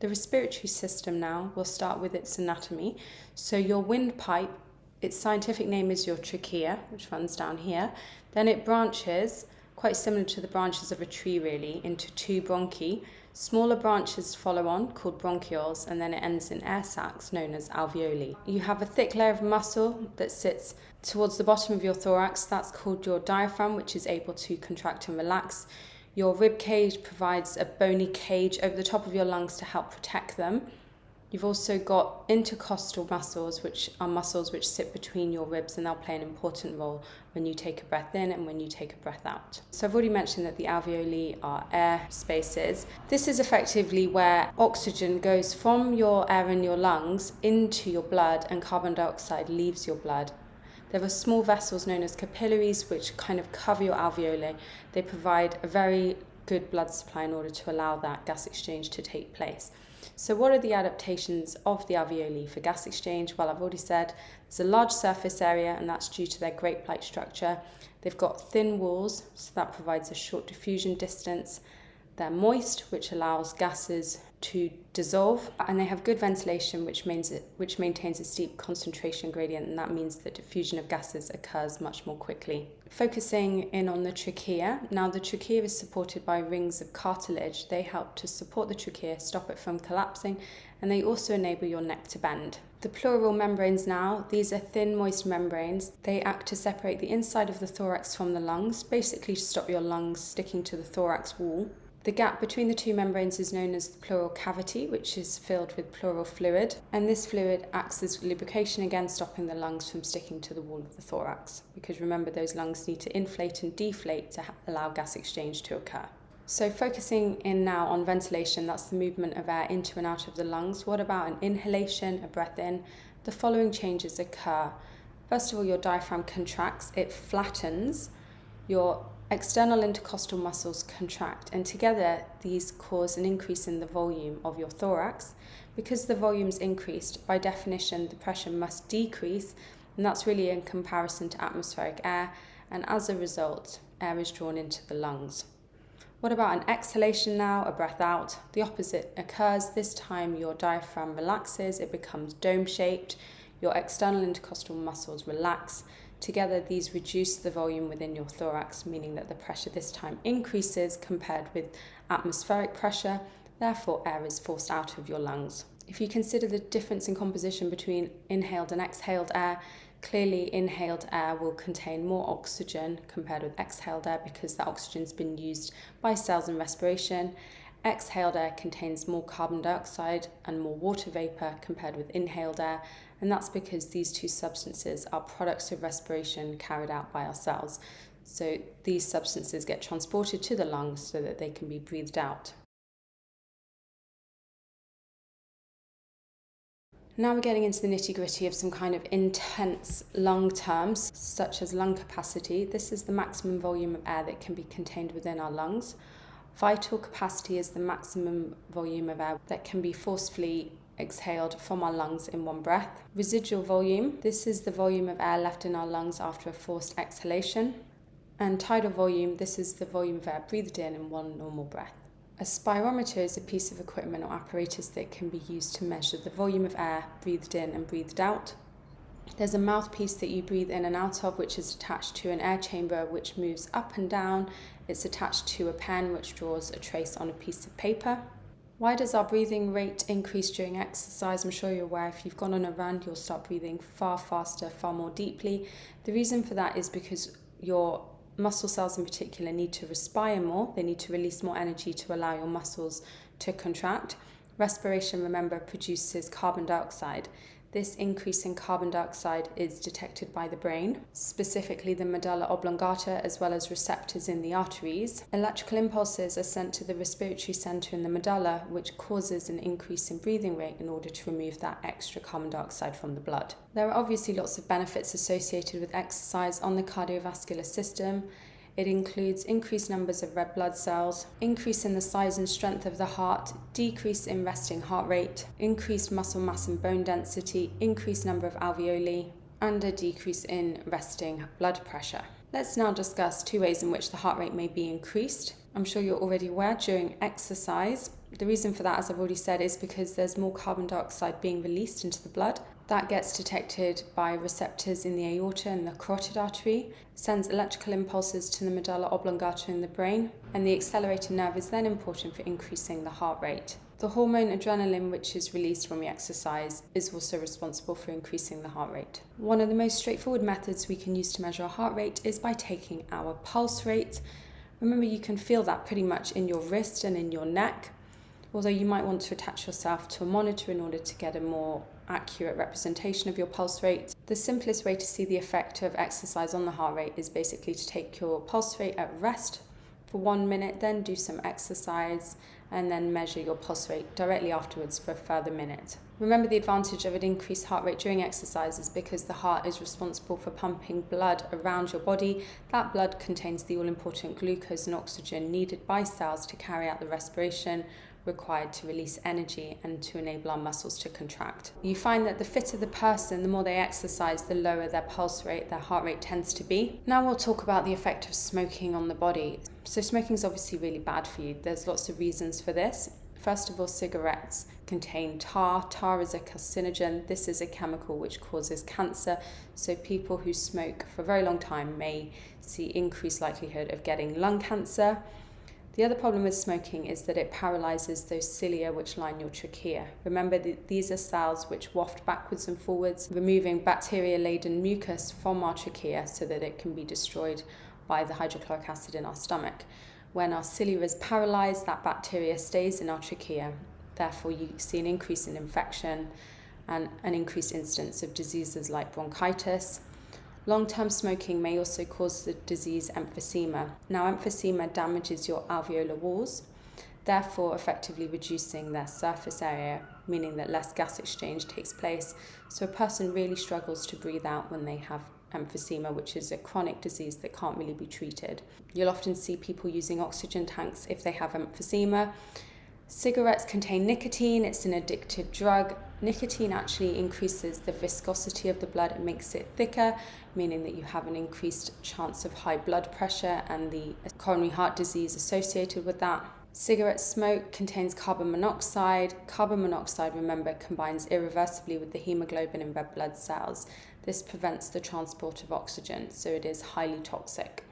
The respiratory system now, we'll start with its anatomy. So your windpipe, its scientific name is your trachea, which runs down here. Then it branches, quite similar to the branches of a tree really, into two bronchi. Smaller branches follow on, called bronchioles, and then it ends in air sacs, known as alveoli. You have a thick layer of muscle that sits towards the bottom of your thorax. That's called your diaphragm, which is able to contract and relax. Your rib cage provides a bony cage over the top of your lungs to help protect them. You've also got intercostal muscles, which are muscles which sit between your ribs, and they'll play an important role when you take a breath in and when you take a breath out. So I've already mentioned that the alveoli are air spaces. This is effectively where oxygen goes from your air in your lungs into your blood and carbon dioxide leaves your blood. There are small vessels known as capillaries which kind of cover your alveoli. They provide a very good blood supply in order to allow that gas exchange to take place. So what are the adaptations of the alveoli for gas exchange? Well, I've already said there's a large surface area, and that's due to their grape-like structure. They've got thin walls, so that provides a short diffusion distance. They're moist, which allows gases to dissolve, and they have good ventilation, which maintains a steep concentration gradient, and that means that diffusion of gases occurs much more quickly. Focusing in on the trachea, now the trachea is supported by rings of cartilage. They help to support the trachea, stop it from collapsing, and they also enable your neck to bend. The pleural membranes now, these are thin, moist membranes. They act to separate the inside of the thorax from the lungs, basically to stop your lungs sticking to the thorax wall. The gap between the two membranes is known as the pleural cavity, which is filled with pleural fluid, and this fluid acts as lubrication, again stopping the lungs from sticking to the wall of the thorax, because remember, those lungs need to inflate and deflate to allow gas exchange to occur. So focusing in now on ventilation, that's the movement of air into and out of the lungs. What about an inhalation, a breath in? The following changes occur. First of all, your diaphragm contracts, it flattens, your external intercostal muscles contract, and together these cause an increase in the volume of your thorax. Because the volume's increased, by definition the pressure must decrease, and that's really in comparison to atmospheric air, and as a result air is drawn into the lungs. What about an exhalation now, a breath out? The opposite occurs. This time your diaphragm relaxes, it becomes dome-shaped, your external intercostal muscles relax. Together, these reduce the volume within your thorax, meaning that the pressure this time increases compared with atmospheric pressure. Therefore, air is forced out of your lungs. If you consider the difference in composition between inhaled and exhaled air, clearly inhaled air will contain more oxygen compared with exhaled air because the oxygen's been used by cells in respiration. Exhaled air contains more carbon dioxide and more water vapor compared with inhaled air, and that's because these two substances are products of respiration carried out by our cells. So these substances get transported to the lungs so that they can be breathed out. Now we're getting into the nitty-gritty of some kind of intense lung terms, such as lung capacity. This is the maximum volume of air that can be contained within our lungs. Vital capacity is the maximum volume of air that can be forcefully exhaled from our lungs in one breath. Residual volume, this is the volume of air left in our lungs after a forced exhalation. And tidal volume, this is the volume of air breathed in one normal breath. A spirometer is a piece of equipment or apparatus that can be used to measure the volume of air breathed in and breathed out. There's a mouthpiece that you breathe in and out of, which is attached to an air chamber which moves up and down. It's attached to a pen which draws a trace on a piece of paper. Why does our breathing rate increase during exercise? I'm sure you're aware if you've gone on a run, you'll start breathing far faster, far more deeply. The reason for that is because your muscle cells in particular need to respire more. They need to release more energy to allow your muscles to contract. Respiration, remember, produces carbon dioxide. This increase in carbon dioxide is detected by the brain, specifically the medulla oblongata, as well as receptors in the arteries. Electrical impulses are sent to the respiratory center in the medulla, which causes an increase in breathing rate in order to remove that extra carbon dioxide from the blood. There are obviously lots of benefits associated with exercise on the cardiovascular system. It includes increased numbers of red blood cells, increase in the size and strength of the heart, decrease in resting heart rate, increased muscle mass and bone density, increased number of alveoli, and a decrease in resting blood pressure. Let's now discuss two ways in which the heart rate may be increased. I'm sure you're already aware during exercise, The reason for that, as I've already said, is because there's more carbon dioxide being released into the blood. That gets detected by receptors in the aorta and the carotid artery, sends electrical impulses to the medulla oblongata in the brain, and the accelerated nerve is then important for increasing the heart rate. The hormone adrenaline, which is released when we exercise, is also responsible for increasing the heart rate. One of the most straightforward methods we can use to measure our heart rate is by taking our pulse rate. Remember, you can feel that pretty much in your wrist and in your neck, although you might want to attach yourself to a monitor in order to get a more accurate representation of your pulse rate. The simplest way to see the effect of exercise on the heart rate is basically to take your pulse rate at rest for 1 minute, then do some exercise, and then measure your pulse rate directly afterwards for a further minute. Remember, the advantage of an increased heart rate during exercise is because the heart is responsible for pumping blood around your body. That blood contains the all-important glucose and oxygen needed by cells to carry out the respiration required to release energy and to enable our muscles to contract. You find that the fitter the person, the more they exercise, the lower their pulse rate, their heart rate tends to be. Now we'll talk about the effect of smoking on the body. So smoking is obviously really bad for you. There's lots of reasons for this. First of all, cigarettes contain tar. Tar is a carcinogen. This is a chemical which causes cancer. So people who smoke for a very long time may see increased likelihood of getting lung cancer. The other problem with smoking is that it paralyzes those cilia which line your trachea. Remember that these are cells which waft backwards and forwards, removing bacteria-laden mucus from our trachea so that it can be destroyed by the hydrochloric acid in our stomach. When our cilia is paralyzed, that bacteria stays in our trachea. Therefore, you see an increase in infection and an increased incidence of diseases like bronchitis. Long-term smoking may also cause the disease emphysema. Now, emphysema damages your alveolar walls, therefore effectively reducing their surface area, meaning that less gas exchange takes place. So a person really struggles to breathe out when they have emphysema, which is a chronic disease that can't really be treated. You'll often see people using oxygen tanks if they have emphysema. Cigarettes contain nicotine. It's an addictive drug. Nicotine actually increases the viscosity of the blood. It makes it thicker, meaning that you have an increased chance of high blood pressure and the coronary heart disease associated with that. Cigarette smoke contains carbon monoxide. Carbon monoxide, remember, combines irreversibly with the hemoglobin in red blood cells. This prevents the transport of oxygen, so it is highly toxic.